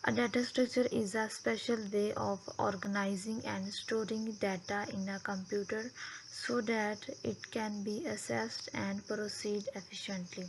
A data structure is a special way of organizing and storing data in a computer so that it can be accessed and proceed efficiently.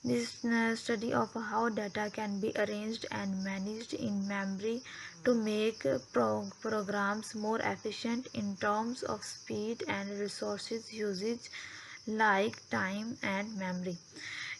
This study of how data can be arranged and managed in memory to make programs more efficient in terms of speed and resources usage like time and memory।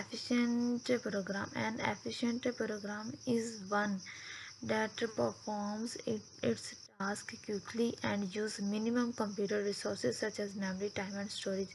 efficient program. An efficient program is one that performs its task quickly and use minimum computer resources such as memory, time and storage.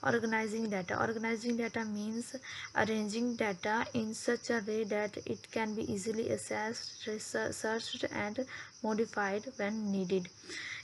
Organizing data means arranging data in such a way that it can be easily accessed, searched and modified when needed.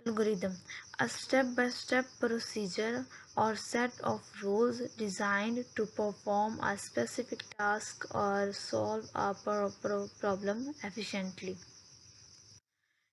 Algorithm: a step-by-step procedure or set of rules designed to perform a specific task or solve a problem efficiently.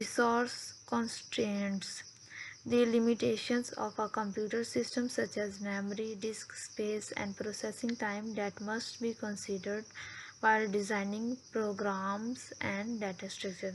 Resource constraints: the limitations of a computer system such as memory, disk space and processing time that must be considered while designing programs and data structure.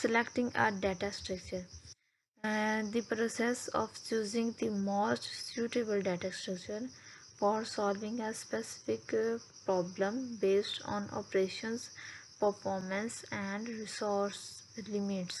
Selecting a data structure: the process of choosing the most suitable data structure for solving a specific problem based on operations, performance and resource limits.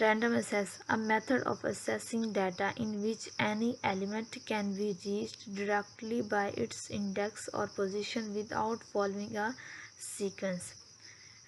Random access: a method of accessing data in which any element can be reached directly by its index or position without following a sequence.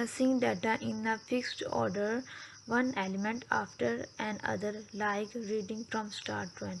assessing data in a fixed order, one element after another like reading from start to end.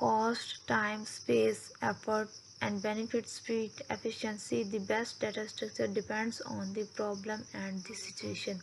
cost, time, space, effort and benefit, speed, efficiency. The best data structure depends on the problem and the situation.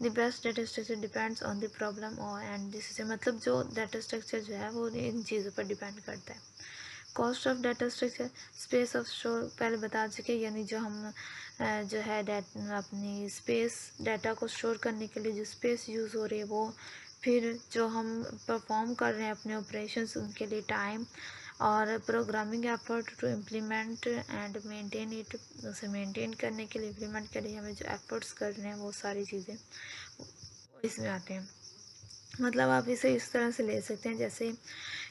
The best data structure depends on the problem اور and this سے مطلب جو data structure جو ہے وہ ان چیزوں پر depend کرتا ہے. Cost of data structure space of store پہلے بتا چکے, یعنی جو ہم جو ہے اپنی اسپیس ڈیٹا کو اسٹور کرنے کے لیے جو اسپیس یوز ہو رہی ہے وہ, پھر جو ہم پرفارم کر رہے ہیں اپنے آپریشنس ان کے لیے ٹائم, اور programming effort to implement and maintain it, اسے مینٹین کرنے کے لیے امپلیمنٹ کے لیے ہمیں جو ایفرٹس کر رہے ہیں وہ ساری چیزیں اس میں آتے ہیں. مطلب آپ اسے اس طرح سے لے سکتے ہیں جیسے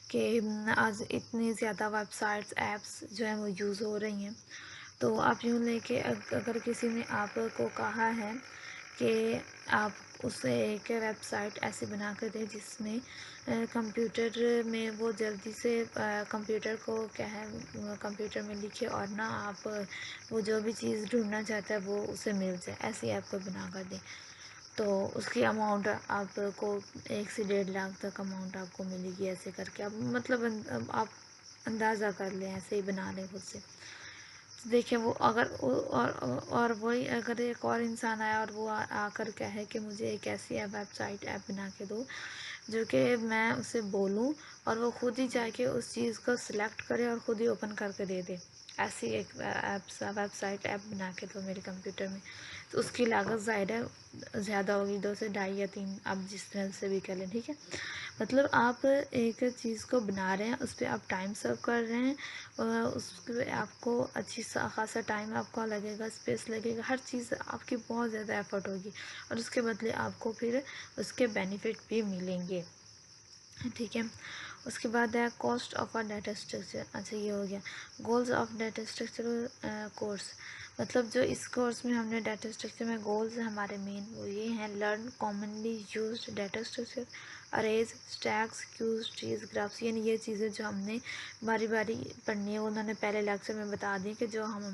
کہ آج اتنی زیادہ ویب سائٹس ایپس جو ہیں وہ یوز ہو رہی ہیں, تو آپ یوں لے کے اگر کسی نے آپ کو کہا ہے کہ آپ اسے ایک ویب سائٹ ایسی بنا کر دیں جس میں کمپیوٹر میں وہ جلدی سے کمپیوٹر کو کیا ہے کمپیوٹر میں لکھے اور نہ آپ وہ جو بھی چیز ڈھونڈنا چاہتا ہے وہ اسے مل جائے, ایسی ایپ کو بنا کر دیں, تو اس کی اماؤنٹ آپ کو 1 سے 1.5 لاکھ تک اماؤنٹ آپ کو ملے گی. ایسے کر کے آپ مطلب آپ اندازہ کر لیں, ایسے ہی بنا لیں خود سے. دیکھیں وہ اگر اور وہی اگر ایک اور انسان آیا اور وہ آ کر کہے کہ مجھے ایک ایسی ویب سائٹ ایپ بنا کے دو جو کہ میں اسے بولوں اور وہ خود ہی جا کے اس چیز کو سلیکٹ کرے اور خود ہی اوپن کر کے دے دے, ایسی ایک ویب سائٹ ایپ بنا کے دو میرے کمپیوٹر میں, تو اس کی لاگت ظاہر ہے زیادہ ہوگی, 2 سے 2.5 یا 3 آپ جس طرح سے بھی کر لیں. ٹھیک ہے, مطلب آپ ایک چیز کو بنا رہے ہیں, اس پہ آپ ٹائم سرو کر رہے ہیں, اس پہ آپ کو اچھی خاصا ٹائم آپ کو لگے گا, اسپیس لگے گا, ہر چیز آپ کی بہت زیادہ ایفرٹ ہوگی اور اس کے بدلے آپ کو پھر اس کے بینیفٹ بھی ملیں گے. ٹھیک ہے, اس کے بعد ہے cost of a data structure. اچھا یہ ہو گیا goals of data structure course. مطلب جو اس کورس میں ہم نے ڈیٹا اسٹرکچر میں گولز ہمارے مین وہ یہ ہیں: learn commonly used data structure, arrays, stacks, queues, trees, graphs. یعنی یہ چیزیں جو ہم نے باری باری پڑھنی ہے انہوں نے پہلے لیکچر میں بتا دی کہ جو ہم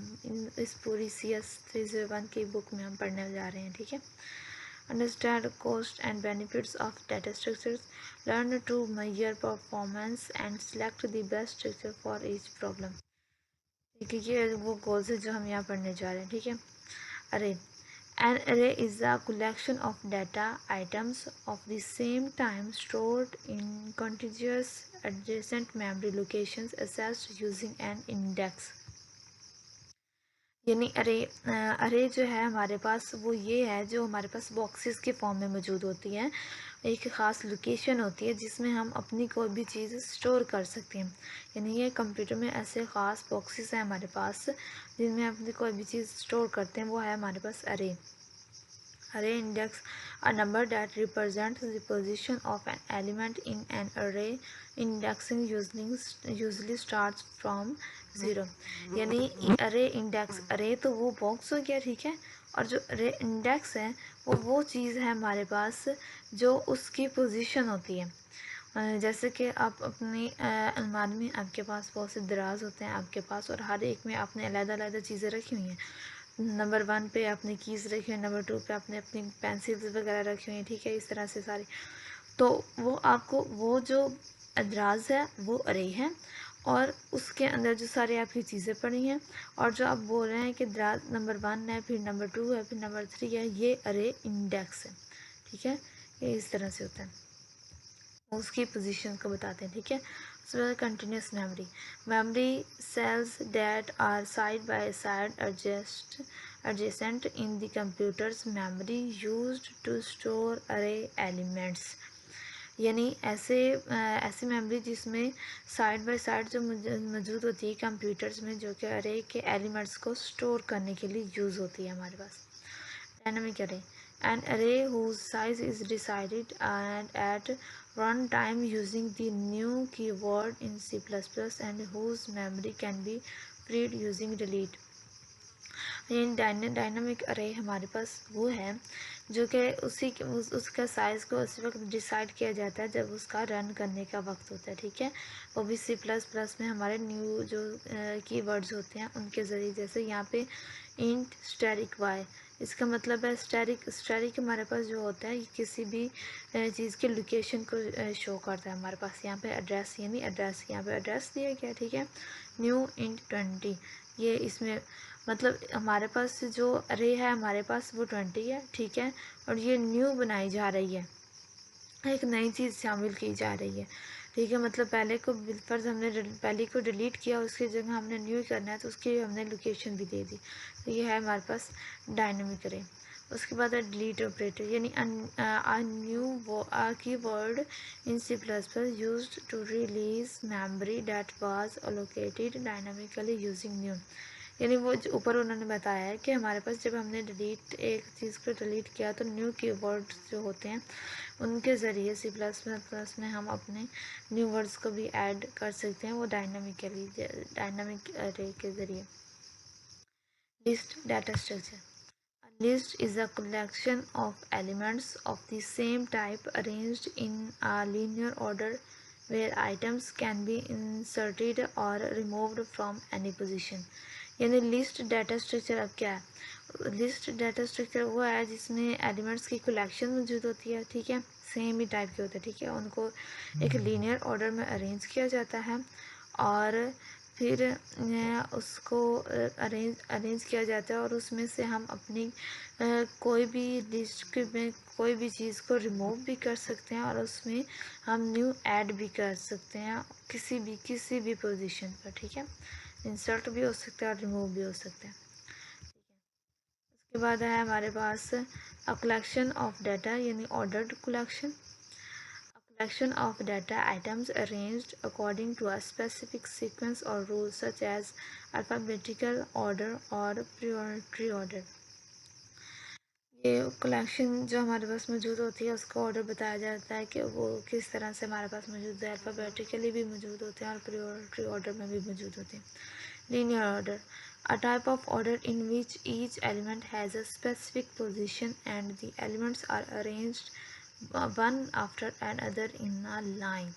اس پوری CS 301 کی بک میں ہم پڑھنے جا رہے ہیں. ٹھیک ہے, understand cost and benefits of data structures, learn to measure performance and select the best structure for each problem. ٹھیک ہے, یہ وہ گولز ہے جو ہم یہاں پڑھنے جا رہے ہیں. ٹھیک ہے, array. An array is a collection of data items of the same time stored in contiguous adjacent memory locations accessed using an index. یعنی ارے جو ہے ہمارے پاس وہ یہ ہے جو ہمارے پاس باکسز کے فارم میں موجود ہوتی ہے, ایک خاص لوکیشن ہوتی ہے جس میں ہم اپنی کوئی بھی چیز اسٹور کر سکتے ہیں. یعنی یہ کمپیوٹر میں ایسے خاص باکسز ہیں ہمارے پاس جن میں اپنی کوئی بھی چیز اسٹور کرتے ہیں, وہ ہے ہمارے پاس ارے. Array index, a number that represents the position of an element in an array. Indexing usually starts from 0. یعنی array index, array تو وہ باکس ہو گیا. ٹھیک ہے, اور جو array index ہے وہ چیز ہے ہمارے پاس جو اس کی پوزیشن ہوتی ہے. جیسے کہ آپ اپنی الماری میں آپ کے پاس بہت سے دراز ہوتے ہیں آپ کے پاس, اور ہر ایک میں آپ نے علیحدہ علیحدہ چیزیں رکھی ہوئی ہیں. نمبر 1 پہ اپنی کیز رکھی ہوئی ہیں, نمبر 2 پہ آپ نے اپنی پینسلز وغیرہ رکھی ہوئی ہیں. ٹھیک ہے, اس طرح سے ساری, تو وہ آپ کو وہ جو ادراز ہے وہ ارے ہے, اور اس کے اندر جو ساری آپ کی چیزیں پڑی ہیں, اور جو آپ بول رہے ہیں کہ دراز نمبر 1 ہے, پھر نمبر 2 ہے, پھر نمبر 3 ہے, یہ ارے انڈیکس ہے. ٹھیک ہے, یہ اس طرح سے ہوتا ہے, اس کی پوزیشن کو بتاتے ہیں. ٹھیک ہے, اس میں continuous memory cells that are side by side adjacent in the computer's memory used to store array elements. یعنی ایسی میموری جس میں سائڈ بائی سائڈ جو موجود ہوتی ہے کمپیوٹرز میں, جو کہ ارے کے ایلیمنٹس کو اسٹور کرنے کے لیے یوز ہوتی ہے ہمارے پاس. Dynamic array, an array whose size is decided at run time using the new keyword in C++ and whose memory can be freed using delete. یعنی ڈائنامک ارے ہمارے پاس وہ ہے جو کہ اس کا سائز کو اسی وقت ڈیسائیڈ کیا جاتا ہے جب اس کا رن کرنے کا وقت ہوتا ہے. ٹھیک ہے, وہ بھی C++ میں ہمارے نیو جو کی ورڈز ہوتے ہیں ان کے ذریعے. جیسے یہاں پہ انٹ اسٹیرک وائی, اس کا مطلب ہے اسٹیرک ہمارے پاس جو ہوتا ہے یہ کسی بھی چیز کے لوکیشن کو شو کرتا ہے ہمارے پاس. یہاں پہ ایڈریس, یعنی ایڈریس, یہاں پہ ایڈریس دیا گیا. ٹھیک ہے, نیو انٹ 20, یہ اس میں مطلب ہمارے پاس جو ارے ہے ہمارے پاس وہ 20 ہے، ٹھیک ہے، اور یہ نیو بنائی جا رہی ہے، ایک نئی چیز شامل کی جا رہی ہے، ٹھیک ہے، مطلب پہلے کو فرض ہم نے پہلے کو ڈیلیٹ کیا، اس کی جگہ ہم نے نیو کرنا ہے تو اس کی ہم نے لوکیشن بھی دے دی، تو یہ ہے ہمارے پاس ڈائنامک ارے۔ اس کے بعد ہے ڈیلیٹ آپریٹر، یعنی new keyword in C plus plus used to release memory that was allocated dynamically using new, یعنی وہ جو اوپر انہوں نے بتایا ہے کہ ہمارے پاس جب ہم نے ڈیلیٹ ایک چیز کو ڈیلیٹ کیا تو نیو کی ورڈ جو ہوتے ہیں ان کے ذریعے سی پلس پلس میں ہم اپنے نیو ورڈز کو بھی ایڈ کر سکتے ہیں، وہ ڈائنامک ارے کے ذریعے۔ List data structure, list is a collection of elements of the same type arranged in a linear order where items can be inserted or removed from any position، یعنی list data structure اب کیا ہے؟ List data structure وہ ہے جس میں elements کی collection موجود ہوتی ہے، ٹھیک ہے، سیم ہی ٹائپ کے ہوتے ہیں، ٹھیک ہے، ان کو ایک لینئر آرڈر میں ارینج کیا جاتا ہے اور پھر اس کو ارینج کیا جاتا ہے اور اس میں سے ہم اپنی کوئی بھی لسٹ میں کوئی بھی چیز کو ریموو بھی کر سکتے ہیں اور اس میں ہم نیو ایڈ بھی کر سکتے ہیں کسی بھی پوزیشن پر، ٹھیک ہے، انسرٹ بھی ہو سکتا ہے اور ریموو بھی ہو سکتا ہے۔ اس کے بعد ہے ہمارے پاس کلیکشن آف ڈیٹا، یعنی ordered collection, collection of data items arranged according to a specific sequence or rules such as alphabetical order or priority order۔ یہ کلیکشن جو ہمارے پاس موجود ہوتی ہے اس کو آرڈر بتایا جاتا ہے کہ وہ کس طرح سے ہمارے پاس موجود ہے، الفابیٹیکلی بھی موجود ہوتے ہیں اور پریورٹی آرڈر میں بھی موجود ہوتے ہیں۔ Linear order, a type of order in which each element has a specific position and the elements are arranged one after another in a line،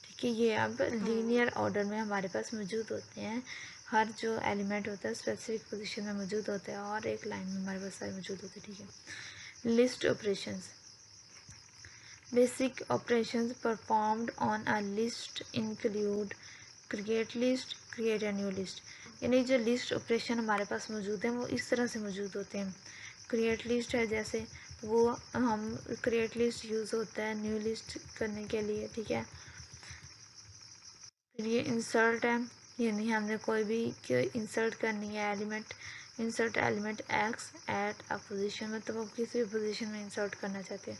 ٹھیک ہے، یہ اب لینئر آرڈر میں ہمارے پاس موجود ہوتے ہیں، ہر جو ایلیمنٹ ہوتا ہے اسپیسیفک پوزیشن میں موجود ہوتا ہے اور ایک لائن میں ہمارے پاس سارے موجود ہوتے ہیں، ٹھیک ہے۔ List operations, basic operations performed on a list include create list, create a new list, یعنی جو لسٹ آپریشن ہمارے پاس موجود ہیں وہ اس طرح سے موجود ہوتے ہیں۔ کریٹ لسٹ ہے جیسے وہ ہم کریٹ لسٹ یوز ہوتا ہے نیو لسٹ کرنے کے لیے، ٹھیک ہے، پھر یہ انسرٹ ہے، یعنی ہم نے کوئی بھی انسرٹ کرنی ہے element, insert element x at a position, مطلب آپ کسی بھی پوزیشن میں انسرٹ کرنا چاہتے ہیں۔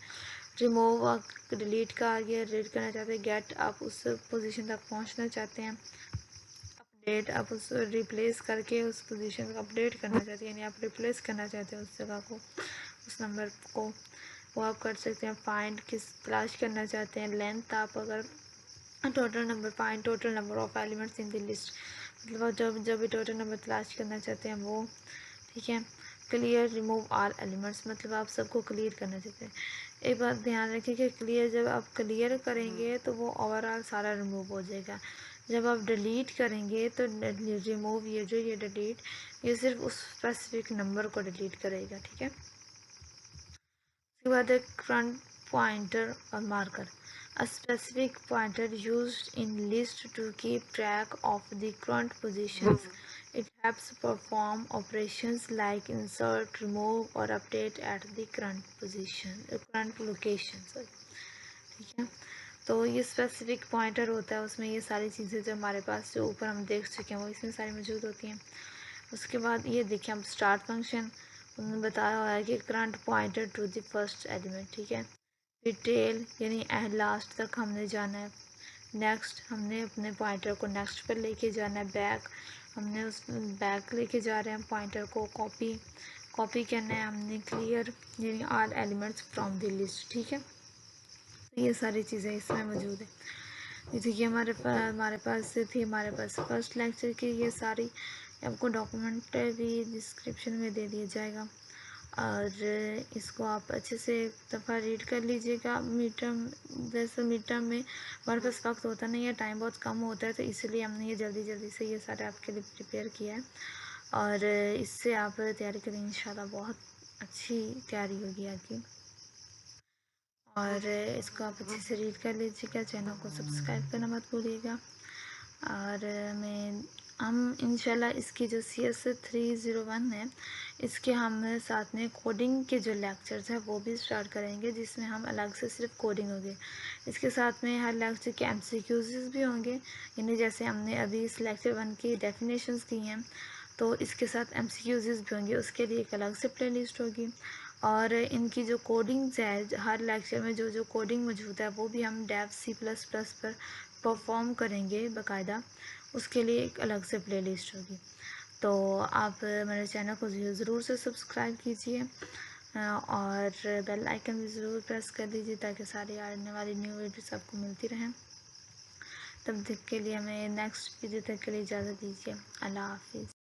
ریموو آپ ڈیلیٹ کا آگے ڈیلیٹ کرنا چاہتے ہیں۔ گیٹ آپ اس پوزیشن تک پہنچنا چاہتے ہیں۔ اپڈیٹ آپ اس ریپلیس کر کے اس پوزیشن کو اپڈیٹ کرنا چاہتے ہیں، یعنی آپ ریپلیس کرنا چاہتے ہیں اس جگہ کو، اس نمبر کو، وہ آپ کر سکتے ہیں۔ فائنڈ کس تلاش کرنا چاہتے ہیں۔ لینتھ آپ اگر total number, find total number of elements in the list, مطلب آپ جب بھی ٹوٹل نمبر تلاش کرنا چاہتے ہیں وہ، ٹھیک ہے۔ کلیئر ریموو آل ایلیمنٹس، مطلب آپ سب کو کلیئر کرنا چاہتے ہیں۔ ایک بات دھیان رکھیے کہ کلیئر جب آپ کلیئر کریں گے تو وہ اوور آل سارا ریموو ہو جائے گا، جب آپ ڈیلیٹ کریں گے تو ریموو یہ ڈیلیٹ یہ صرف اس اسپیسیفک نمبر کو ڈیلیٹ کرے گا، ٹھیک ہے۔ اس کے بعد ایک فرنٹ پوائنٹر اور marker, a specific pointer used in list to keep track of the current positions. It helps perform operations like insert, remove or update at the current location. ٹھیک ہے، تو یہ اسپیسیفک پوائنٹر ہوتا ہے، اس میں یہ ساری چیزیں جو ہمارے پاس جو اوپر ہم دیکھ چکے ہیں وہ اس میں ساری موجود ہوتی ہیں۔ اس کے بعد یہ دیکھیں ہم اسٹارٹ فنکشن انہوں نے بتایا ہوا ہے کہ current pointer to the first element, ٹھیک ہے، پھر ٹیل یعنی لاسٹ تک ہم نے جانا ہے، نیکسٹ ہم نے اپنے پوائنٹر کو نیکسٹ پر لے کے جانا ہے، بیک ہم نے اس بیک لے کے جا رہے ہیں پوائنٹر کو، کاپی کرنا ہے ہم نے، کلیئر یعنی all elements from the list, ٹھیک ہے، یہ ساری چیزیں اس میں موجود ہیں۔ جیسے کہ ہمارے پاس تھی ہمارے پاس فرسٹ لیکچر کی یہ ساری، آپ کو ڈاکومنٹ بھی ڈسکرپشن میں دے دیا جائے گا اور اس کو آپ اچھے سے ایک دفعہ ریڈ کر لیجیے گا۔ مڈ ٹرم میں ہمارے پاس وقت ہوتا نہیں ہے، ٹائم بہت کم ہوتا ہے، تو اسی لیے ہم نے یہ جلدی سے یہ سارے آپ کے لیے پریپیئر کیا ہے اور اس سے آپ تیاری کریں انشاءاللہ بہت اچھی تیاری ہوگی آپ کی، اور اس کو آپ اچھے سے ریڈ کر لیجیے گا۔ چینل کو سبسکرائب کرنا مت بھولیے گا اور میں ہم انشاءاللہ اس کی جو CS301 ہے اس کے ہم ساتھ میں کوڈنگ کے جو لیکچرز ہیں وہ بھی اسٹارٹ کریں گے، جس میں ہم الگ سے صرف کوڈنگ ہوگی۔ اس کے ساتھ میں ہر لیکچر کے MCQs بھی ہوں گے، یعنی جیسے ہم نے ابھی اس لیکچر 1 کی ڈیفینیشنز کی ہیں تو اس کے ساتھ MCQs بھی ہوں گے، اس کے لیے ایک الگ سے پلے لسٹ ہوگی۔ اور ان کی جو کوڈنگز ہے، ہر لیکچر میں جو کوڈنگ موجود ہے وہ بھی ہم ڈیو C++ پر پرفارم کریں گے باقاعدہ، اس کے لیے ایک الگ سے پلے لسٹ ہوگی۔ تو آپ میرے چینل کو ضرور سے سبسکرائب کیجیے اور بیل آئیکن بھی ضرور پریس کر دیجیے تاکہ ساری آنے والی نیو ویڈیوز آپ کو ملتی رہیں۔ تب تک کے لیے ہمیں نیکسٹ ویڈیو تک کے لیے اجازت دیجیے۔ اللہ حافظ۔